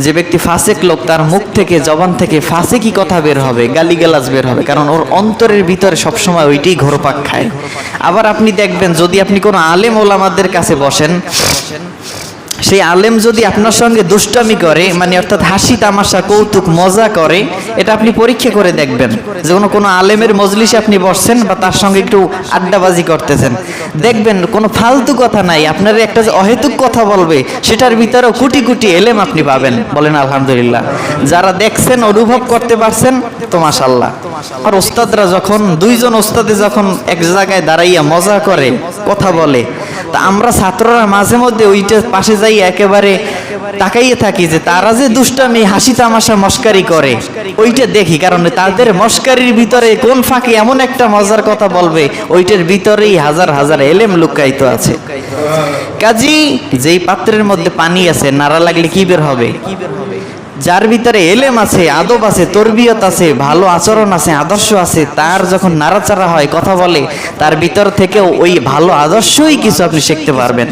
যে ব্যক্তি ফাসিক লোক, তার মুখ থেকে, জবান থেকে ফাসিকি কথা বের হবে, গালিগালাজ বের হবে, কারণ ওর অন্তরের ভিতরে সবসময় ওইটাই ঘোরপাক খায়। আবার আপনি দেখবেন, যদি আপনি কোনো আলেম ওলামাদের কাছে বসেন, সেই আলেম যদি আপনার সঙ্গে দুষ্টামি করে, মানে অর্থাৎ হাসি তামাশা কৌতুক মজা করে, এটা আপনি পরীক্ষা করে দেখবেন। যে কোনো আলেমের মজলিসে আপনি বসছেন বা তার সঙ্গে একটু আড্ডাবাজি করতেছেন, দেখবেন কোনো ফালতু কথা নাই, আপনার একটা যে অহেতুক কথা বলবে সেটার ভিতরেও কোটি কোটি এলেম আপনি পাবেন। বলেন আলহামদুলিল্লাহ। যারা দেখছেন, অনুভব করতে পারছেন, তো মাশাআল্লাহ। আর ওস্তাদরা যখন, দুইজন ওস্তাদে যখন এক জায়গায় দাঁড়াইয়া মজা করে, কথা বলে, তা আমরা ছাত্ররা মাঝে মধ্যে ওইটা পাশে যাই একেবারে তাকাইয়ে থাকি যে তারা যে দুষ্টামি হাসি তামাশা মস্কারি করে, ওইটা দেখি, কারণ তাদের মস্কারির ভিতরে কোন ফাঁকে এমন একটা মজার কথা বলবে, ওইটার ভিতরেই হাজার হাজার এলেম লুকায়িত আছে। কাজী যেই পাত্রের মধ্যে পানি আছে, নাড়া লাগলে কি বের হবে? যার ভিতরে এলেম আছে, আদব আছে, তরবিয়ত আছে, ভালো আচরণ আছে, আদর্শ আছে, তার যখন নাড়াচাড়া হয়, কথা বলে, তার ভিতর থেকেও ওই ভালো আদর্শই কিছু আপনি শিখতে পারবেন।